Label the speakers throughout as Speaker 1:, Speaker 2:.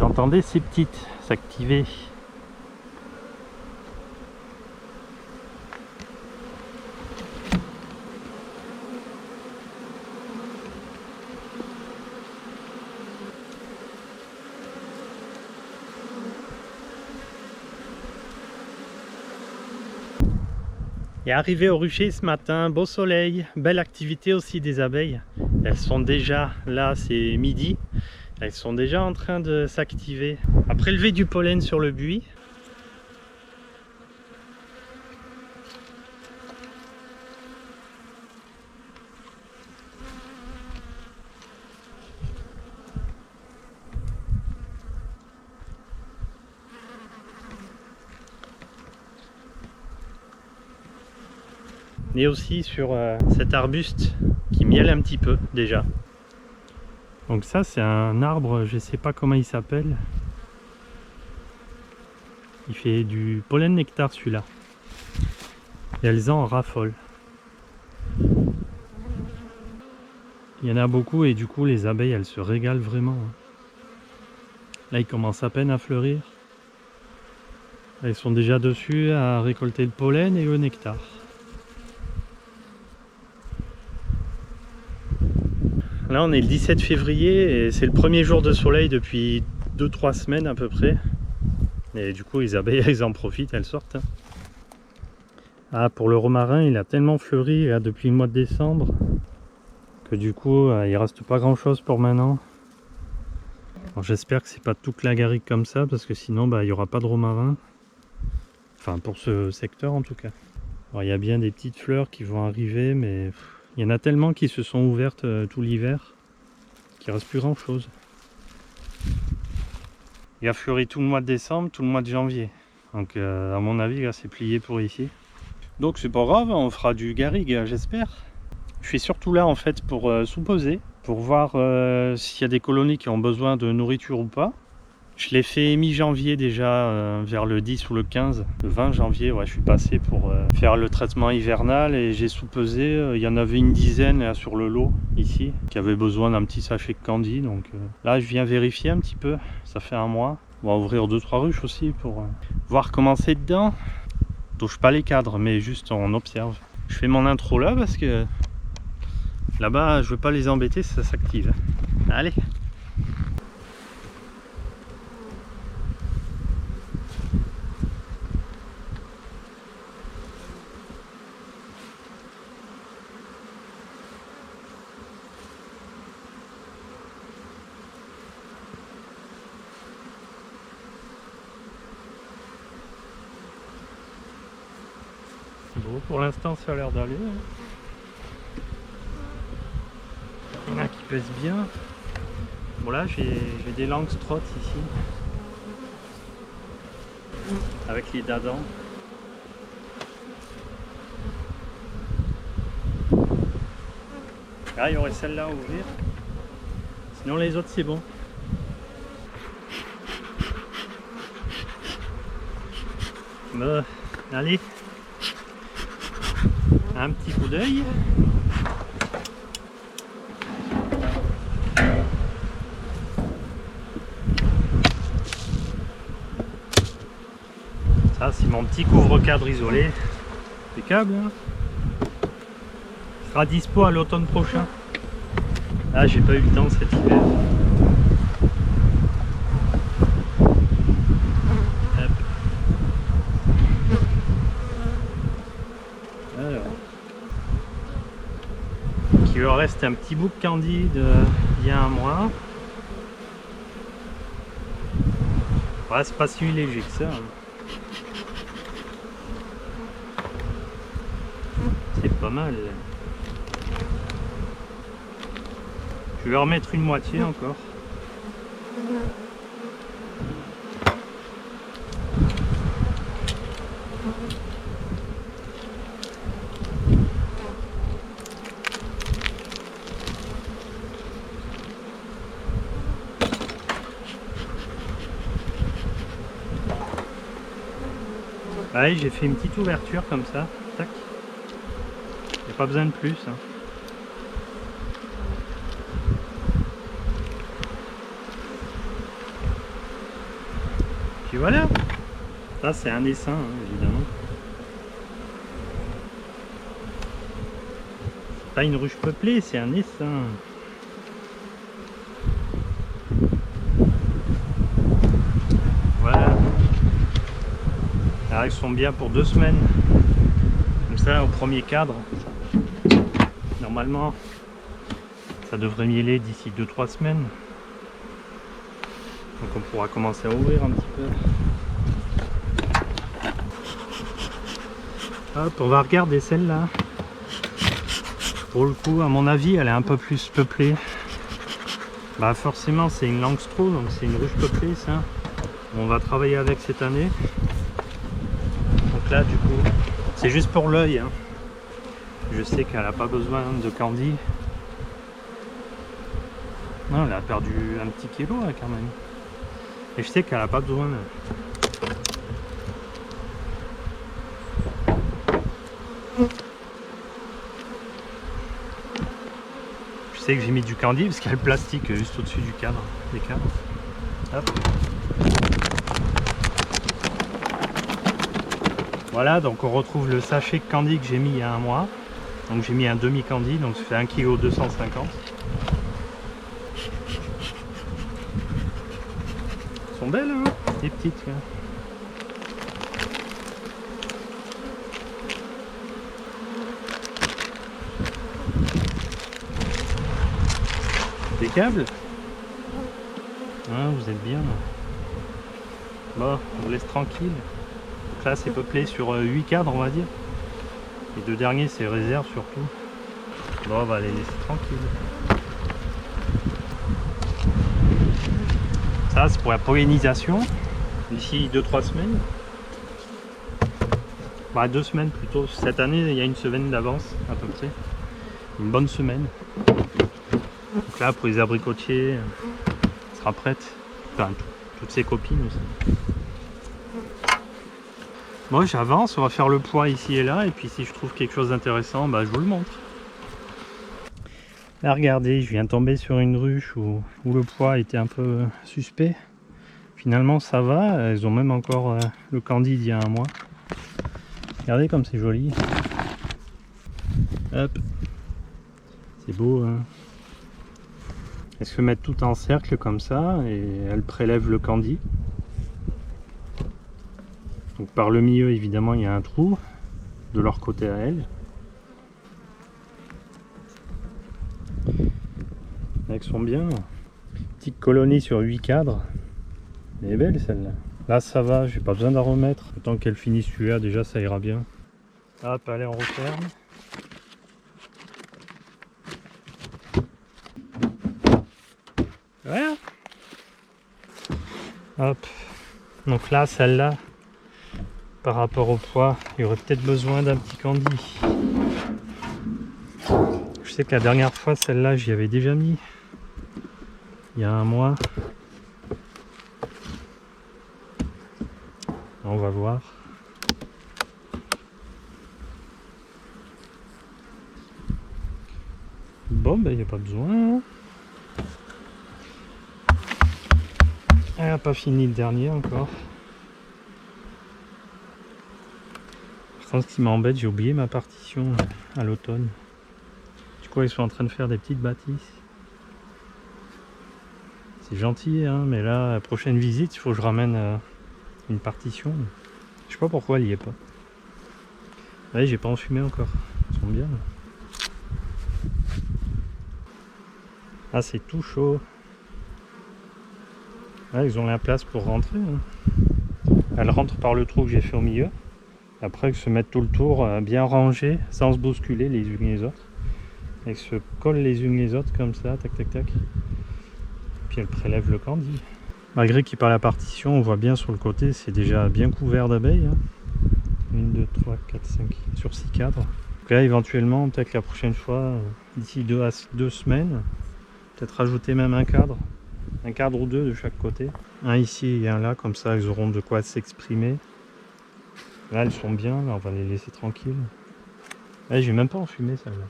Speaker 1: Vous entendez ces petites s'activer? Et arrivé au rucher ce matin, beau soleil, belle activité aussi des abeilles. Elles sont déjà là, c'est midi. Elles sont déjà en train de s'activer. À prélever du pollen sur le buis. Et aussi sur cet arbuste qui miele un petit peu déjà. Donc ça c'est un arbre, je sais pas comment il s'appelle. Il fait du pollen nectar celui-là. Et elles en raffolent. Il y en a beaucoup et du coup les abeilles elles se régalent vraiment. Là ils commencent à peine à fleurir. Elles sont déjà dessus à récolter le pollen et le nectar. Là on est le 17 février et c'est le premier jour de soleil depuis 2-3 semaines à peu près. Et du coup les abeilles elles en profitent, elles sortent. Ah, pour le romarin il a tellement fleuri là, depuis le mois de décembre que du coup il reste pas grand chose pour maintenant. J'espère que c'est pas toute la garrigue comme ça parce que sinon il n'y aura pas de romarin. Enfin pour ce secteur en tout cas. Alors, il y a bien des petites fleurs qui vont arriver mais il y en a tellement qui se sont ouvertes tout l'hiver qu'il reste plus grand chose. Il a fleuri tout le mois de décembre, tout le mois de janvier. Donc à mon avis là c'est plié pour ici. Donc c'est pas grave, on fera du garrigue j'espère. Je suis surtout là en fait pour sous-poser, pour voir s'il y a des colonies qui ont besoin de nourriture ou pas. Je l'ai fait mi-janvier déjà, vers le 10 ou le 15. Le 20 janvier, ouais, je suis passé pour faire le traitement hivernal et j'ai sous-pesé. Il y en avait une dizaine là, sur le lot, ici, qui avait besoin d'un petit sachet de candy. Donc là, je viens vérifier un petit peu. Ça fait un mois. On va ouvrir 2-3 ruches aussi pour voir comment c'est dedans. On touche pas les cadres, mais juste on observe. Je fais mon intro là parce que là-bas, je veux pas les embêter, ça s'active. Allez! Bon, pour l'instant ça a l'air d'aller. Il y en a qui pèsent bien. Bon là j'ai des langstroth ici. Avec les dadans. Là il y aurait celle-là à ouvrir. Sinon les autres c'est bon. Bon, allez. Un petit coup d'œil. Ça c'est mon petit couvre-cadre isolé. Impeccable hein. Il sera dispo à l'automne prochain. Ah j'ai pas eu le temps cet hiver. Il leur reste un petit bout de candy d'il y a un mois. Ouais, c'est pas si léger que ça. C'est pas mal. Je vais en remettre une moitié encore. Allez, j'ai fait une petite ouverture comme ça. Tac. Il n'y a pas besoin de plus. Hein. Puis voilà. Ça c'est un essaim, hein, évidemment. C'est pas une ruche peuplée, c'est un essaim. Voilà. Alors ils sont bien pour 2 semaines. Comme ça, au premier cadre, normalement, ça devrait mieler d'ici 2-3 semaines. Donc on pourra commencer à ouvrir un petit peu. Hop, on va regarder celle-là. Pour le coup, à mon avis, elle est un peu plus peuplée. Bah forcément, c'est une Langstro, donc c'est une ruche peuplée, ça. On va travailler avec cette année. Donc là, du coup, c'est juste pour l'œil. Hein. Je sais qu'elle n'a pas besoin de candy. Non, elle a perdu un petit kilo là, quand même. Et je sais qu'elle n'a pas besoin. Je sais que j'ai mis du candy parce qu'il y a le plastique juste au-dessus du cadre, des cadres. Hop. Voilà, donc on retrouve le sachet de candy que j'ai mis il y a un mois. Donc j'ai mis un demi-candy, donc ça fait 1,250 kg. Elles sont belles, hein, les petites. Là. Impeccable. Ah, vous êtes bien. Bon, on vous laisse tranquille. Donc là, c'est peuplé sur 8 cadres, on va dire. Les 2 derniers, c'est réserve surtout. Bon, on va les laisser tranquilles. Ça, c'est pour la pollinisation. D'ici 2-3 semaines. Bah, 2 semaines plutôt. Cette année, il y a une semaine d'avance, à peu près. Une bonne semaine. Donc là, pour les abricotiers, elle sera prête. Enfin, toutes ses copines aussi. Moi, j'avance, on va faire le poids ici et là. Et puis, si je trouve quelque chose d'intéressant, bah, je vous le montre. Là, regardez, je viens de tomber sur une ruche où le poids était un peu suspect. Finalement, ça va. Elles ont même encore le candy d'il y a un mois. Regardez comme c'est joli. Hop. C'est beau, hein. Elles se mettent tout en cercle comme ça et elles prélèvent le candy. Donc par le milieu, évidemment, il y a un trou de leur côté à elles. Elles sont bien. Petite colonie sur 8 cadres. Elle est belle celle-là. Là ça va, j'ai pas besoin d'en remettre. Tant qu'elle finisse celui-là, déjà ça ira bien. Hop, allez, on referme. Voilà. Hop. Donc là, celle-là, par rapport au poids, il y aurait peut-être besoin d'un petit candy. Je sais que la dernière fois, celle-là, j'y avais déjà mis. Il y a un mois. On va voir. Bon, ben il n'y a pas besoin. Elle n'a pas fini le dernier encore. Par contre, ce qui m'embête, j'ai oublié ma partition à l'automne. Du coup, ils sont en train de faire des petites bâtisses. C'est gentil, hein, mais là, la prochaine visite, il faut que je ramène une partition. Je sais pas pourquoi elle y est pas. Ouais, j'ai pas enfumé encore. Ils sont bien. Ah, c'est tout chaud. Ouais, ils ont la place pour rentrer. Hein. Elles rentrent par le trou que j'ai fait au milieu. Après, elles se mettent tout le tour bien rangées, sans se bousculer les unes les autres. Elles se collent les unes les autres comme ça, tac tac tac. Puis elles prélèvent le candy. Malgré qu'il y ait pas la partition, on voit bien sur le côté, c'est déjà bien couvert d'abeilles. Hein. 1, 2, 3, 4, 5, sur 6 cadres. Donc là, éventuellement, peut-être la prochaine fois, d'ici 2 semaines, peut-être rajouter même un cadre ou 2 de chaque côté. Un ici et un là, comme ça, elles auront de quoi s'exprimer. Là, elles sont bien, là, on va les laisser tranquilles. Là, j'ai même pas enfumé celle-là.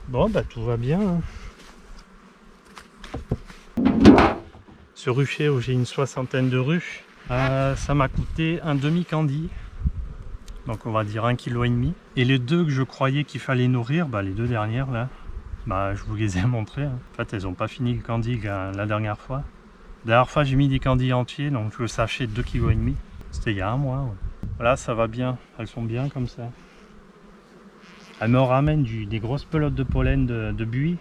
Speaker 1: Bon, bah tout va bien. Hein. Ce rucher où j'ai une 60aine de ruches, ça m'a coûté un demi-candy. Donc on va dire 1,5 kg. Et les deux que je croyais qu'il fallait nourrir, les deux dernières là, je vous les ai montrées. En fait, elles n'ont pas fini le candy la dernière fois. La dernière fois, j'ai mis des candys entiers, donc le sachet de 2,5 kg. C'était il y a un mois. Ouais. Voilà, ça va bien. Elles sont bien comme ça. Elles me ramènent des grosses pelotes de pollen de buis.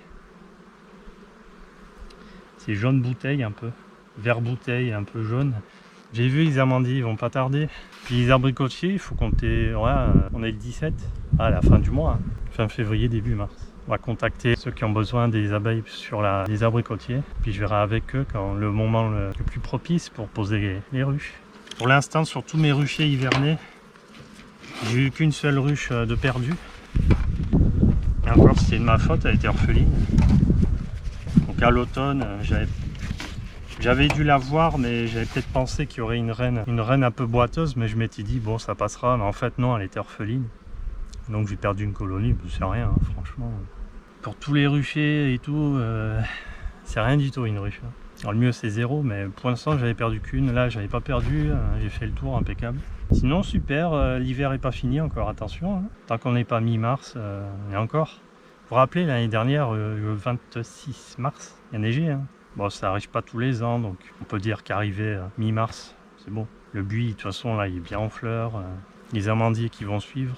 Speaker 1: C'est jaune bouteille un peu. Vert bouteille un peu jaune. J'ai vu les amandiers, ils vont pas tarder. Puis les abricotiers, il faut compter. Ouais, on est le 17. À la fin du mois. Fin février, début mars. On va contacter ceux qui ont besoin des abeilles sur les abricotiers. Puis je verrai avec eux quand le moment le plus propice pour poser les ruches. Pour l'instant, sur tous mes ruchers hivernés, j'ai eu qu'une seule ruche de perdue. Et encore, c'était de ma faute, elle était orpheline. Donc à l'automne, j'avais dû la voir, mais j'avais peut-être pensé qu'il y aurait une reine un peu boiteuse, mais je m'étais dit, bon, ça passera. Mais en fait, non, elle était orpheline. Donc j'ai perdu une colonie, c'est rien, hein, franchement. Pour tous les ruchers et tout, c'est rien du tout une ruche. Alors le mieux c'est 0, mais pour l'instant j'avais perdu qu'une. Là j'avais pas perdu, j'ai fait le tour impeccable. Sinon super, l'hiver est pas fini encore, attention. Hein. Tant qu'on n'est pas mi-mars, et encore. Vous vous rappelez l'année dernière, le 26 mars, il y a neigé. Hein. Bon, ça arrive pas tous les ans, donc on peut dire qu'arrivé mi-mars, c'est bon. Le buis, de toute façon là il est bien en fleurs. Les amandiers qui vont suivre.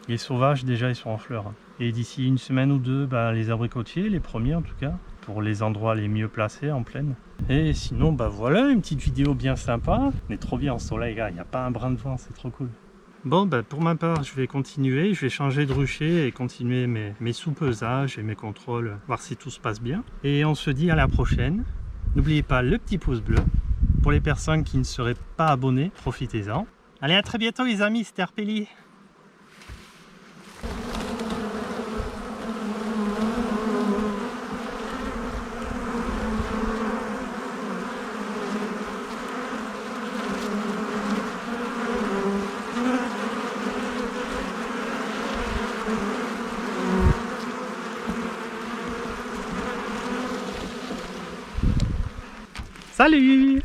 Speaker 1: Les sauvages déjà ils sont en fleurs. Et d'ici une semaine ou deux, les abricotiers, les premiers en tout cas, pour les endroits les mieux placés en plaine. Et sinon voilà une petite vidéo bien sympa. On est trop bien en soleil là, il n'y a pas un brin de vent, c'est trop cool. Bon pour ma part je vais continuer, je vais changer de rucher et continuer mes sous-pesages et mes contrôles, voir si tout se passe bien. Et on se dit à la prochaine. N'oubliez pas le petit pouce bleu. Pour les personnes qui ne seraient pas abonnées, profitez-en. Allez, à très bientôt les amis, c'était Arpeli. Salut!